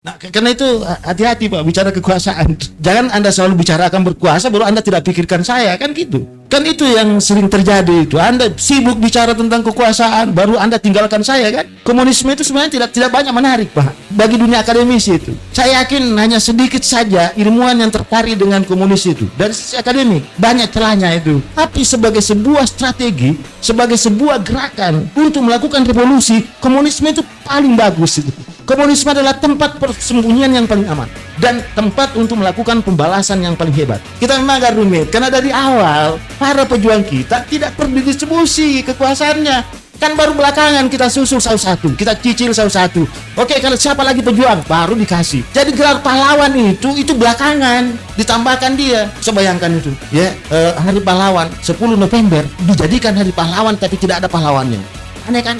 Nah, karena itu hati-hati Pak bicara kekuasaan. Jangan Anda selalu bicara akan berkuasa baru Anda tidak pikirkan saya, kan gitu. Kan itu yang sering terjadi itu. Anda sibuk bicara tentang kekuasaan baru Anda tinggalkan saya, kan. Komunisme itu sebenarnya tidak banyak menarik Pak bagi dunia akademisi itu. Saya yakin hanya sedikit saja ilmuwan yang tertarik dengan komunis itu. Dari sisi akademik banyak celahnya itu. Tapi sebagai sebuah strategi, sebagai sebuah gerakan untuk melakukan revolusi, komunisme itu paling bagus itu. Komunisme adalah tempat persembunyian yang paling aman dan tempat untuk melakukan pembalasan yang paling hebat. Kita memang agak rumit karena dari awal para pejuang kita tidak terdistribusi kekuasaannya. Kan baru belakangan kita susul satu-satu, kita cicil satu-satu. Oke, kalau siapa lagi pejuang baru dikasih. Jadi gelar pahlawan itu belakangan ditambahkan dia. Coba bayangkan itu, ya, Hari Pahlawan 10 November dijadikan Hari Pahlawan tapi tidak ada pahlawannya. Aneh kan?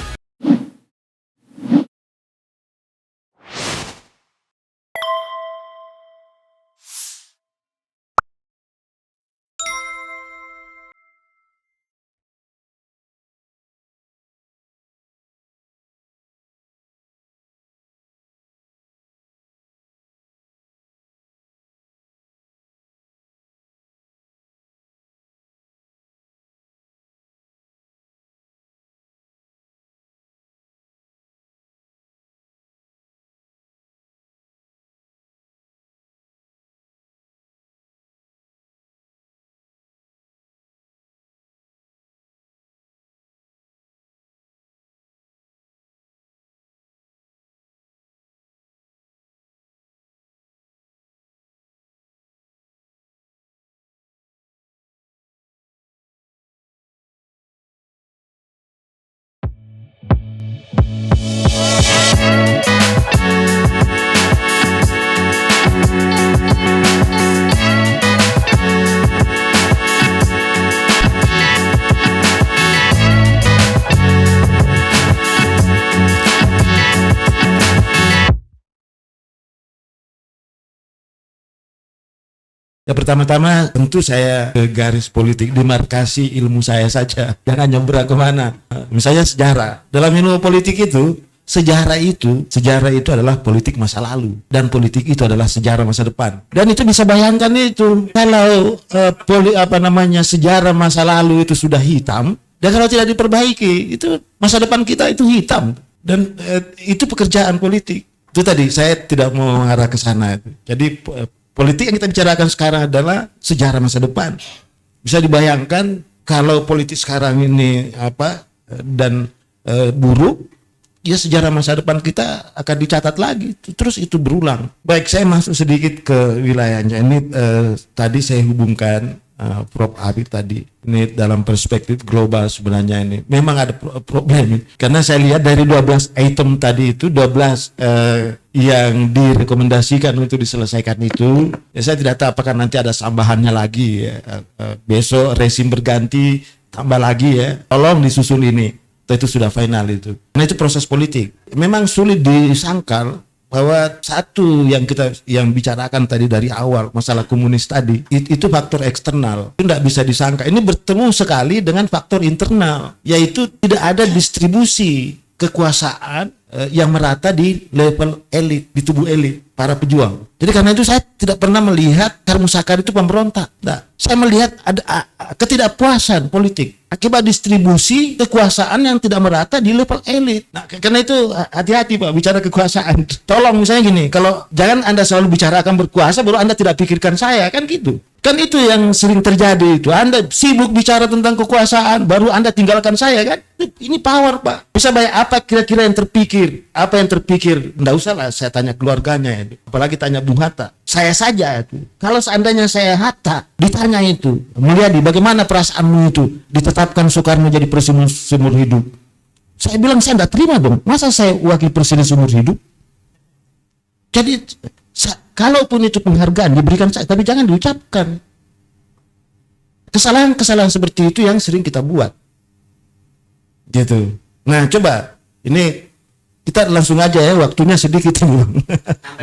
Ya, pertama-tama tentu saya ke garis politik, demarkasi ilmu saya saja, jangan nyebrang kemana. Misalnya sejarah, dalam ilmu politik itu sejarah itu adalah politik masa lalu dan politik itu adalah sejarah masa depan. Dan itu bisa bayangkan itu kalau sejarah masa lalu itu sudah hitam dan kalau tidak diperbaiki itu masa depan kita itu hitam dan itu pekerjaan politik. Itu tadi saya tidak mau mengarah ke sana. Jadi politik yang kita bicarakan sekarang adalah sejarah masa depan. Bisa dibayangkan kalau politik sekarang ini buruk, ya sejarah masa depan kita akan dicatat lagi. Terus itu berulang. Baik, saya masuk sedikit ke wilayahnya. Ini tadi saya hubungkan Prof. Habib tadi. Ini dalam perspektif global sebenarnya ini. Memang ada problem. Karena saya lihat dari 12 item tadi itu, 12 yang direkomendasikan untuk diselesaikan itu, ya saya tidak tahu apakah nanti ada tambahannya lagi ya. Besok rezim berganti, tambah lagi ya. Tolong disusul ini. Itu sudah final itu. Karena itu proses politik. Memang sulit disangkal bahwa satu yang bicarakan tadi dari awal masalah komunis tadi itu faktor eksternal, itu tidak bisa disangka. Ini bertemu sekali dengan faktor internal, yaitu tidak ada distribusi kekuasaan yang merata di level elit, di tubuh elit para pejuang. Jadi karena itu saya tidak pernah melihat Karmusakar itu pemberontak. Nah, saya melihat ada ketidakpuasan politik akibat distribusi kekuasaan yang tidak merata di level elit. Nah, karena itu hati-hati Pak bicara kekuasaan. Tolong misalnya gini, kalau jangan Anda selalu bicara akan berkuasa baru Anda tidak pikirkan saya, kan gitu. Kan itu yang sering terjadi itu. Anda sibuk bicara tentang kekuasaan baru Anda tinggalkan saya, kan. Ini power Pak. Bisa banyak apa kira-kira yang terpikir. Apa yang terpikir? Nggak usah lah saya tanya keluarganya itu. Apalagi tanya Bung Hatta. Saya saja itu. Kalau seandainya saya Hatta ditanya itu, Mulyadi bagaimana perasaanmu itu ditetapkan Soekarno jadi presiden seumur hidup? Saya bilang saya nggak terima dong. Masa saya wakil presiden seumur hidup? Jadi kalaupun itu penghargaan diberikan saya, tapi jangan diucapkan. Kesalahan-kesalahan seperti itu yang sering kita buat. Gitu. Nah, coba ini kita langsung aja ya, waktunya sedikit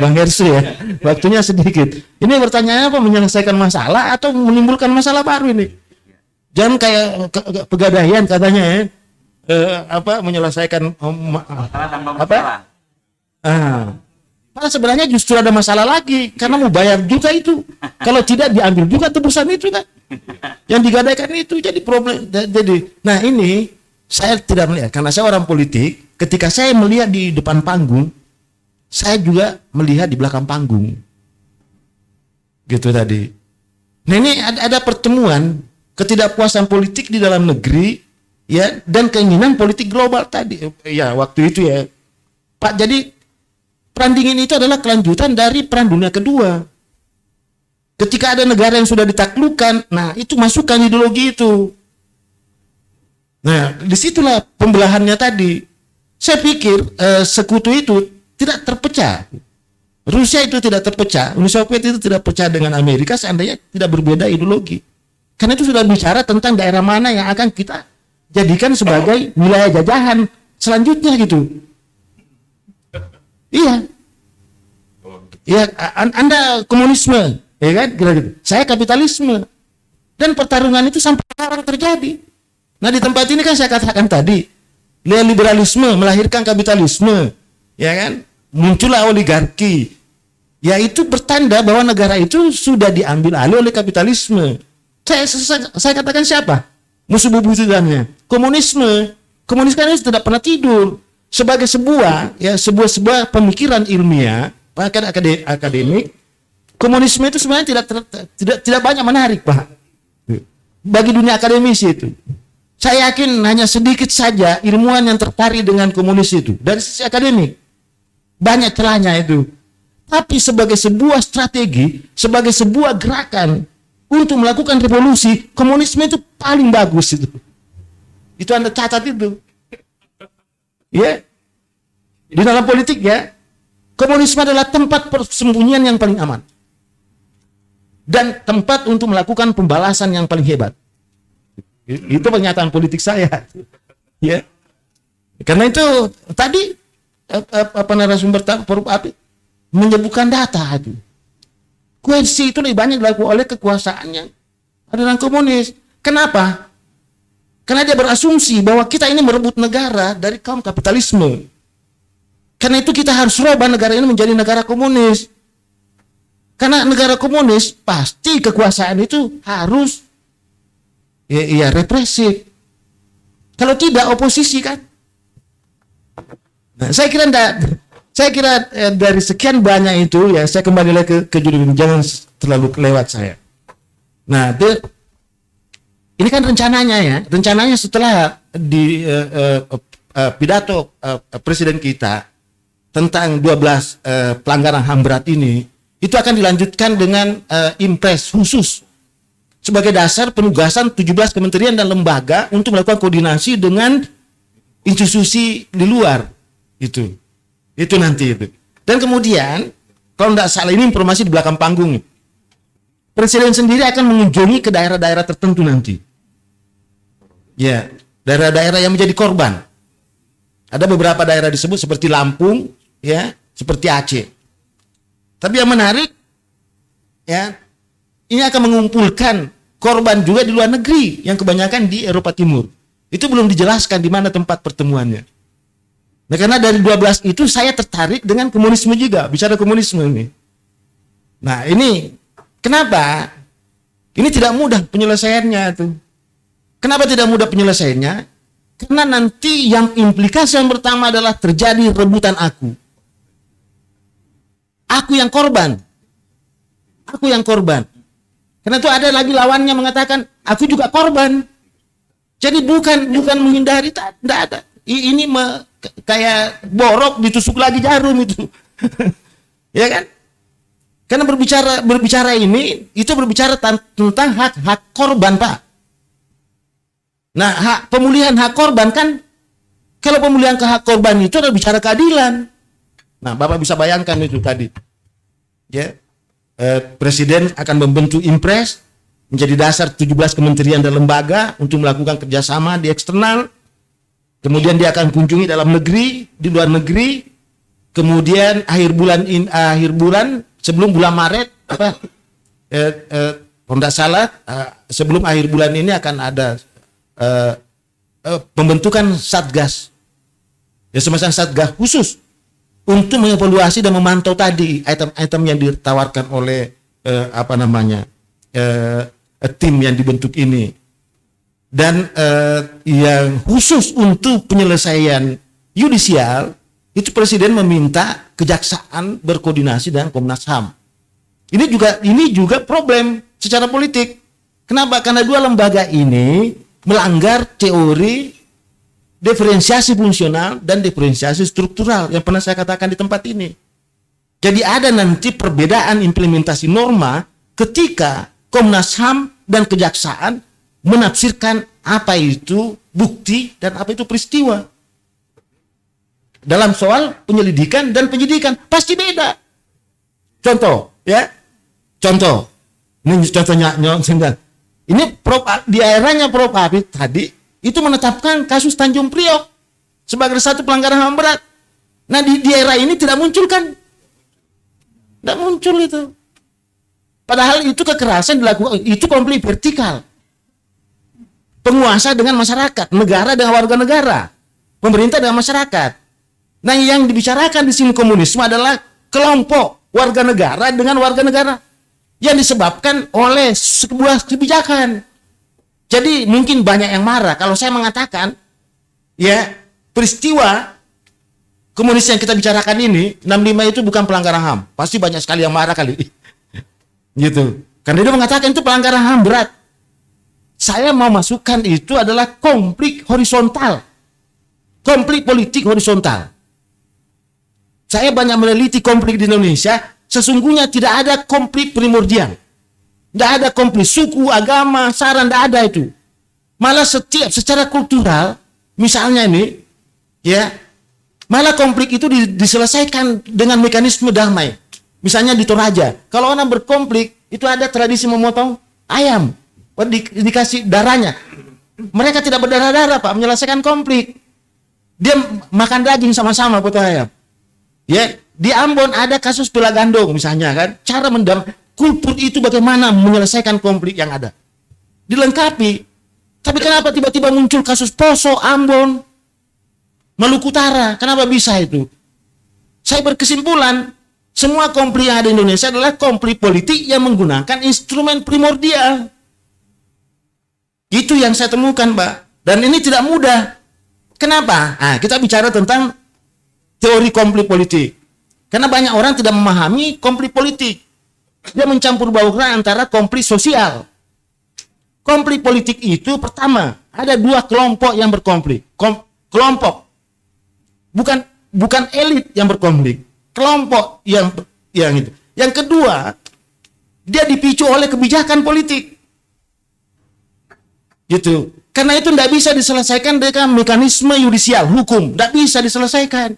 Bang Hersu ya. Waktunya sedikit. Ini pertanyaannya apa? Menyelesaikan masalah atau menimbulkan masalah baru ini? Jangan kayak pegadaian katanya ya. Menyelesaikan Malah sebenarnya justru ada masalah lagi karena mau bayar juga itu. Kalau tidak diambil juga tebusan itu kan. Yang digadaikan itu jadi problem. Jadi, nah ini saya tidak melihat karena saya orang politik. Ketika saya melihat di depan panggung, saya juga melihat di belakang panggung. Gitu tadi. Nah ini ada pertemuan ketidakpuasan politik di dalam negeri, ya, dan keinginan politik global tadi. Ya waktu itu ya, Pak. Jadi perang dingin itu adalah kelanjutan dari perang dunia kedua. Ketika ada negara yang sudah ditaklukkan, nah itu masukkan ideologi itu. Nah disitulah pembelahannya tadi. Saya pikir sekutu itu tidak terpecah. Rusia itu tidak terpecah, Uni Soviet itu tidak pecah dengan Amerika seandainya tidak berbeda ideologi. Karena itu sudah bicara tentang daerah mana yang akan kita jadikan sebagai wilayah jajahan selanjutnya gitu. Iya. Ya, Anda komunisme, ya kan? Gitu. Saya kapitalisme. Dan pertarungan itu sampai sekarang terjadi. Nah, di tempat ini kan saya katakan tadi, liberalisme melahirkan kapitalisme, ya kan? Muncullah oligarki. Ya itu bertanda bahwa negara itu sudah diambil alih oleh kapitalisme. Saya katakan siapa? Musuh bebuyutannya. Komunisme. Komunisme itu tidak pernah tidur. Sebagai sebuah pemikiran ilmiah, bahkan akademik, komunisme itu sebenarnya tidak banyak menarik, Pak. Bagi dunia akademisi itu. Saya yakin hanya sedikit saja ilmuwan yang tertarik dengan komunis itu. Dari sisi akademik. Banyak celahnya itu. Tapi sebagai sebuah strategi, sebagai sebuah gerakan untuk melakukan revolusi, komunisme itu paling bagus itu. Itu Anda catat itu. Ya. Di dalam politik ya, komunisme adalah tempat persembunyian yang paling aman. Dan tempat untuk melakukan pembalasan yang paling hebat. Itu pernyataan politik saya. Ya. Karena itu tadi narasumber Forum Api menyebutkan data itu. Koersi itu lebih banyak dilakukan oleh kekuasaannya adalah komunis. Kenapa? Karena dia berasumsi bahwa kita ini merebut negara dari kaum kapitalisme. Karena itu kita harus rubah negara ini menjadi negara komunis. Karena negara komunis pasti kekuasaan itu harus represif. Kalau tidak oposisi kan. Nah, saya kira dari sekian banyak itu ya saya kembali lagi ke judul, jangan terlalu lewat saya. Nah, ini kan rencananya setelah di pidato presiden kita tentang 12 pelanggaran HAM berat ini, itu akan dilanjutkan dengan impres khusus sebagai dasar penugasan 17 kementerian dan lembaga untuk melakukan koordinasi dengan institusi di luar itu. Itu nanti itu. Dan kemudian, kalau tidak salah ini informasi di belakang panggung. Presiden sendiri akan mengunjungi ke daerah-daerah tertentu nanti. Ya, daerah-daerah yang menjadi korban. Ada beberapa daerah disebut seperti Lampung, ya, seperti Aceh. Tapi yang menarik, ya, ini akan mengumpulkan korban juga di luar negeri yang kebanyakan di Eropa Timur. Itu belum dijelaskan di mana tempat pertemuannya. Nah, karena dari 12 itu saya tertarik dengan komunisme juga, bicara komunisme ini. Nah, ini kenapa? Ini tidak mudah penyelesaiannya tuh. Kenapa tidak mudah penyelesaiannya? Karena nanti yang implikasi yang pertama adalah terjadi rebutan aku. Aku yang korban. Aku yang korban. Karena itu ada lagi lawannya mengatakan, aku juga korban. Jadi bukan menghindari, tidak ada. Ini kayak borok ditusuk lagi jarum itu. Ya kan? Karena berbicara ini itu berbicara tentang hak korban, Pak. Nah, pemulihan hak korban kan, kalau pemulihan hak korban itu adalah bicara keadilan. Nah, Bapak bisa bayangkan itu tadi. Ya. Presiden akan membentuk impres menjadi dasar 17 kementerian dan lembaga untuk melakukan kerjasama di eksternal. Kemudian dia akan kunjungi dalam negeri, di luar negeri. Kemudian akhir bulan sebelum bulan Maret kalau tidak salah sebelum akhir bulan ini akan ada pembentukan satgas. Ya, semacam satgas khusus untuk mengevaluasi dan memantau tadi item-item yang ditawarkan oleh tim yang dibentuk ini. Dan yang khusus untuk penyelesaian yudisial itu Presiden meminta kejaksaan berkoordinasi dengan Komnas HAM. Ini juga problem secara politik. Kenapa? Karena dua lembaga ini melanggar teori diferensiasi fungsional dan diferensiasi struktural yang pernah saya katakan di tempat ini. Jadi ada nanti perbedaan implementasi norma ketika Komnas HAM dan kejaksaan menafsirkan apa itu bukti dan apa itu peristiwa. Dalam soal penyelidikan dan penyidikan pasti beda. Contoh, ya. Contoh. Ini contohnya ini di eranya Prof. Habib tadi itu menetapkan kasus Tanjung Priok sebagai satu pelanggaran HAM berat. Nah, di era ini tidak muncul kan? Tidak muncul itu. Padahal itu kekerasan dilakukan, itu konflik vertikal. Penguasa dengan masyarakat, negara dengan warga negara, pemerintah dengan masyarakat. Nah, yang dibicarakan di sini komunisme adalah kelompok warga negara dengan warga negara yang disebabkan oleh sebuah kebijakan. Jadi mungkin banyak yang marah kalau saya mengatakan ya peristiwa komunis yang kita bicarakan ini 65 itu bukan pelanggaran HAM. Pasti banyak sekali yang marah kali. Gitu. Karena dia mengatakan itu pelanggaran HAM berat. Saya mau masukkan itu adalah konflik horizontal. Konflik politik horizontal. Saya banyak meneliti konflik di Indonesia, sesungguhnya tidak ada konflik primordial. Tidak ada konflik suku, agama, sara, tidak ada itu. Malah setiap secara kultural, misalnya ini, ya, malah konflik itu diselesaikan dengan mekanisme damai. Misalnya di Toraja, kalau orang berkonflik, itu ada tradisi memotong ayam, dikasih darahnya. Mereka tidak berdarah-darah, Pak, menyelesaikan konflik. Dia makan daging sama-sama, potong ayam. Ya, di Ambon ada kasus pila gandong misalnya kan, cara kultur itu bagaimana menyelesaikan konflik yang ada. Dilengkapi. Tapi kenapa tiba-tiba muncul kasus Poso, Ambon, Maluku Utara? Kenapa bisa itu? Saya berkesimpulan, semua konflik yang ada di Indonesia adalah konflik politik yang menggunakan instrumen primordial. Itu yang saya temukan, Pak. Dan ini tidak mudah. Kenapa? Nah, kita bicara tentang teori konflik politik. Karena banyak orang tidak memahami konflik politik. Dia mencampur baurkan antara konflik sosial. Konflik politik itu pertama, ada dua kelompok yang berkonflik. Kelompok. Bukan elit yang berkonflik. Kelompok yang itu. Yang kedua, dia dipicu oleh kebijakan politik. Gitu. Karena itu tidak bisa diselesaikan dengan mekanisme yudisial, hukum. Tidak bisa diselesaikan.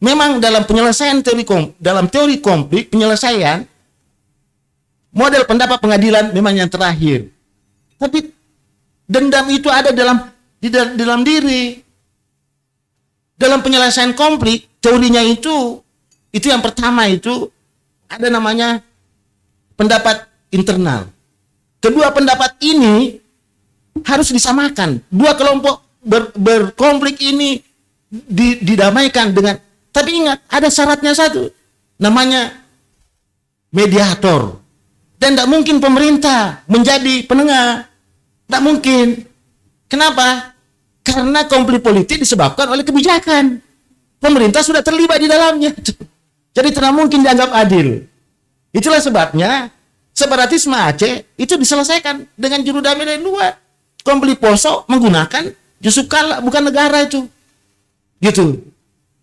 Memang dalam penyelesaian dalam teori konflik, penyelesaian, model pendapat pengadilan memang yang terakhir. Tapi dendam itu ada dalam diri. Dalam penyelesaian konflik, teorinya itu yang pertama itu ada namanya pendapat internal. Kedua pendapat ini harus disamakan. Dua kelompok berkonflik ini didamaikan dengan, tapi ingat ada syaratnya satu, namanya mediator. Dan tidak mungkin pemerintah menjadi penengah. Tidak mungkin. Kenapa? Karena konflik politik disebabkan oleh kebijakan. Pemerintah sudah terlibat di dalamnya. Jadi tidak mungkin dianggap adil. Itulah sebabnya separatisme Aceh itu diselesaikan dengan juru damai dari luar. Konflik Poso menggunakan Yusuf Kala, bukan negara itu. Gitu.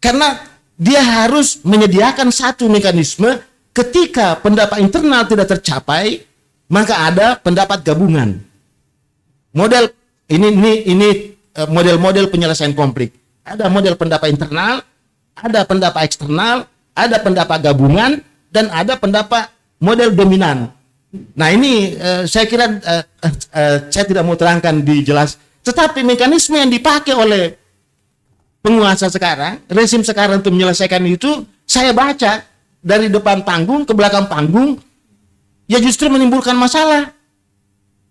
Karena dia harus menyediakan satu mekanisme ketika pendapat internal tidak tercapai, maka ada pendapat gabungan. Model ini model-model penyelesaian konflik. Ada model pendapat internal, ada pendapat eksternal, ada pendapat gabungan, dan ada pendapat model dominan. Nah ini saya kira saya tidak mau terangkan dijelas. Tetapi mekanisme yang dipakai oleh penguasa sekarang, rezim sekarang untuk menyelesaikan itu, saya baca dari depan panggung ke belakang panggung, ya justru menimbulkan masalah.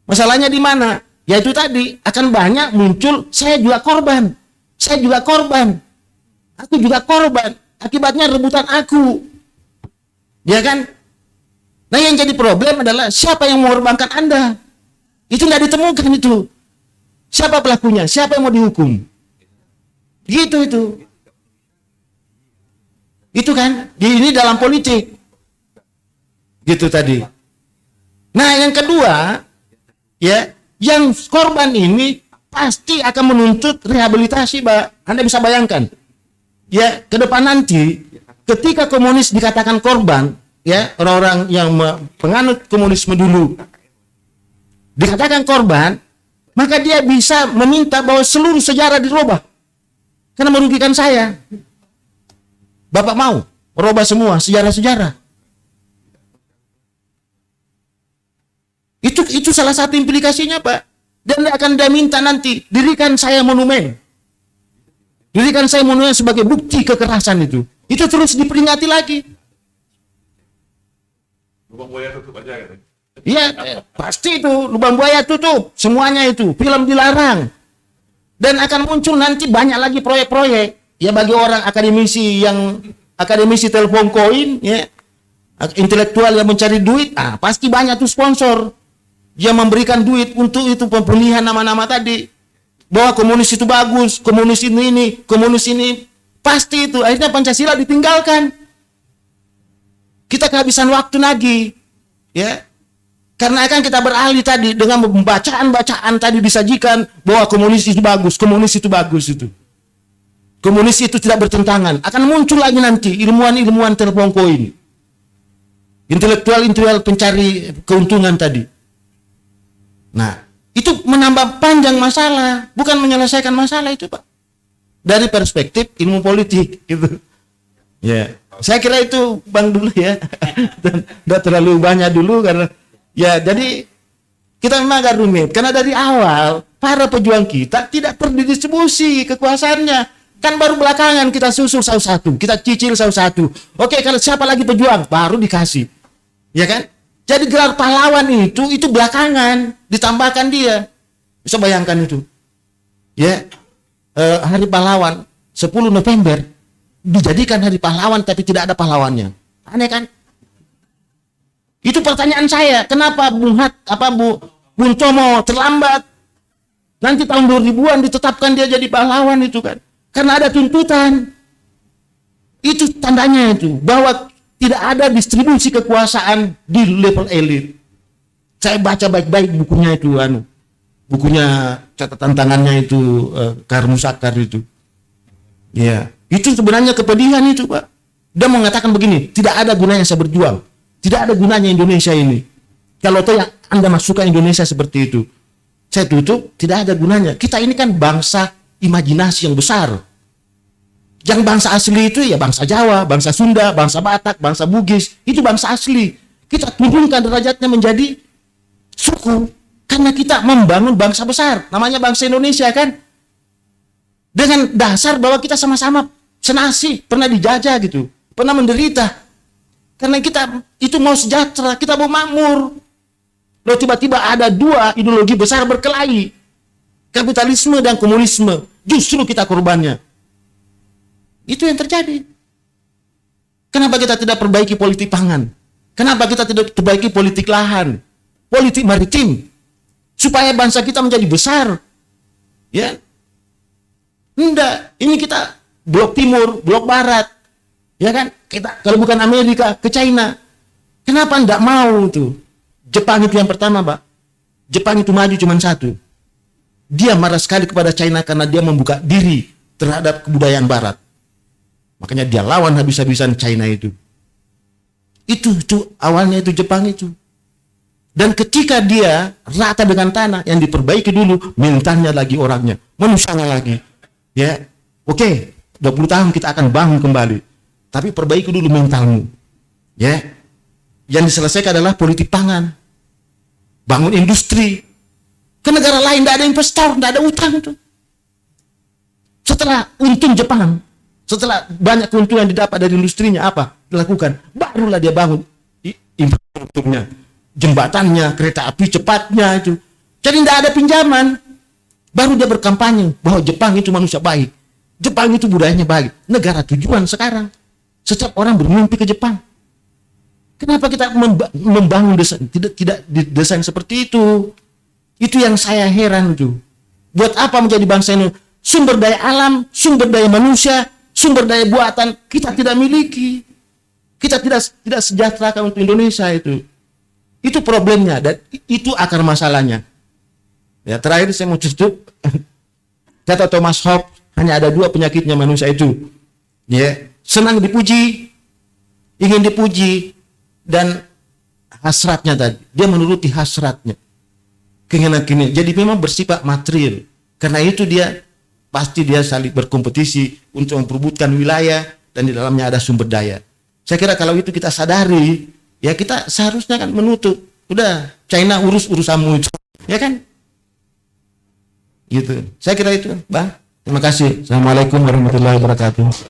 Masalahnya di mana? Yaitu tadi akan banyak muncul, saya juga korban, aku juga korban. Akibatnya rebutan aku. Ya kan? Nah, yang jadi problem adalah siapa yang mengorbankan Anda? Itu nggak ditemukan itu. Siapa pelakunya? Siapa yang mau dihukum? Gitu itu. Itu kan, ini dalam politik. Gitu tadi. Nah, yang kedua, ya, yang korban ini pasti akan menuntut rehabilitasi, Pak. Anda bisa bayangkan. Ya, ke depan nanti ketika komunis dikatakan korban, ya, orang-orang yang penganut komunisme dulu dikatakan korban, maka dia bisa meminta bahwa seluruh sejarah dirubah. Karena merugikan saya. Bapak mau merubah semua sejarah-sejarah. Itu salah satu implikasinya, Pak. Dan dia minta nanti, dirikan saya monumen. Dirikan saya monumen sebagai bukti kekerasan itu. Itu terus diperingati lagi. Lubang buaya tutup aja gitu. Iya, pasti itu. Lubang buaya tutup. Semuanya itu. Film dilarang. Dan akan muncul nanti banyak lagi proyek-proyek. Ya, bagi orang akademisi telepon koin, ya, intelektual yang mencari duit, pasti banyak tuh sponsor yang memberikan duit untuk itu pemulihan nama-nama tadi. Bahwa komunis itu bagus, komunis ini, komunis ini. Pasti itu. Akhirnya Pancasila ditinggalkan. Kita kehabisan waktu lagi. Ya. Karena akan kita beralih tadi dengan bacaan-bacaan tadi disajikan bahwa komunis itu bagus, komunis itu bagus itu. Komunis itu tidak bertentangan. Akan muncul lagi nanti ilmuwan-ilmuwan telepon koin. Intelektual pencari keuntungan tadi. Nah, itu menambah panjang masalah, bukan menyelesaikan masalah itu, Pak. Dari perspektif ilmu politik gitu. Ya, saya kira itu Bang dulu ya. Dan tidak terlalu banyak dulu karena ya, jadi kita memang agak rumit karena dari awal para pejuang kita tidak terdistribusi kekuasaannya. Kan baru belakangan kita susul satu-satu, kita cicil satu-satu. Oke, kalau siapa lagi pejuang baru dikasih. Ya kan? Jadi gelar pahlawan itu belakangan ditambahkan dia. Bisa bayangkan itu. Ya. Hari pahlawan 10 November dijadikan hari pahlawan tapi tidak ada pahlawannya. Aneh kan? Itu pertanyaan saya, kenapa Bung Tomo terlambat? Nanti tahun 2000-an ditetapkan dia jadi pahlawan itu kan. Karena ada tuntutan. Itu tandanya itu bahwa tidak ada distribusi kekuasaan di level elit. Saya baca baik-baik bukunya itu bukunya catatan tangannya itu Karl Musakar itu. Ya, itu sebenarnya kepedihan itu, Pak. Dia mengatakan begini, tidak ada gunanya saya berjuang. Tidak ada gunanya Indonesia ini. Kalau toh yang Anda masukkan Indonesia seperti itu, saya tutup, tidak ada gunanya. Kita ini kan bangsa imajinasi yang besar. Yang bangsa asli itu ya bangsa Jawa, bangsa Sunda, bangsa Batak, bangsa Bugis. Itu bangsa asli. Kita turunkan derajatnya menjadi suku. Karena kita membangun bangsa besar. Namanya bangsa Indonesia kan. Dengan dasar bahwa kita sama-sama senasib, pernah dijajah gitu. Pernah menderita. Karena kita itu mau sejahtera, kita mau makmur. Lalu tiba-tiba ada dua ideologi besar berkelahi. Kapitalisme dan komunisme. Justru kita korbannya. Itu yang terjadi. Kenapa kita tidak perbaiki politik pangan? Kenapa kita tidak perbaiki politik lahan? Politik maritim. Supaya bangsa kita menjadi besar. Ya. Enggak. Ini kita blok timur, blok barat. Ya kan? Kita kalau bukan Amerika ke China. Kenapa enggak mau tuh? Jepang itu yang pertama, Pak. Jepang itu maju cuma satu. Dia marah sekali kepada China karena dia membuka diri terhadap kebudayaan barat. Makanya dia lawan habis-habisan China itu. Itu awalnya itu Jepang itu. Dan ketika dia rata dengan tanah yang diperbaiki dulu, mentalnya lagi orangnya, manusianya lagi. Ya. Oke, 20 tahun kita akan bangun kembali. Tapi perbaiki dulu mentalmu. Ya. Yang diselesaikan adalah politik pangan. Bangun industri. Ke negara lain tidak ada investor, tidak ada utang itu. Setelah untung Jepang, setelah banyak keuntungan didapat dari industrinya, apa dilakukan? Barulah dia bangun infrastrukturnya, jembatannya, kereta api cepatnya itu. Jadi tidak ada pinjaman. Baru dia berkampanye bahwa Jepang itu manusia baik, Jepang itu budayanya baik, negara tujuan sekarang. Setiap orang bermimpi ke Jepang. Kenapa kita membangun desain tidak didesain seperti itu? Itu yang saya heran tuh. Buat apa menjadi bangsa ini? Sumber daya alam, sumber daya manusia, sumber daya buatan kita tidak miliki. Kita tidak sejahterakan untuk Indonesia itu. Itu problemnya dan itu akar masalahnya. Ya, terakhir saya mau tutup. Kata Thomas Hobbes, hanya ada 2 penyakitnya manusia itu. Ya, senang dipuji, ingin dipuji, dan hasratnya tadi. Dia menuruti hasratnya. Keinginan. Jadi memang bersifat material. Karena itu dia pasti saling berkompetisi untuk memperebutkan wilayah dan di dalamnya ada sumber daya. Saya kira kalau itu kita sadari, ya kita seharusnya kan menutup. Udah, China urus urusanmu itu. Ya kan? Gitu. Saya kira itu, Bang. Terima kasih. Assalamualaikum warahmatullahi wabarakatuh.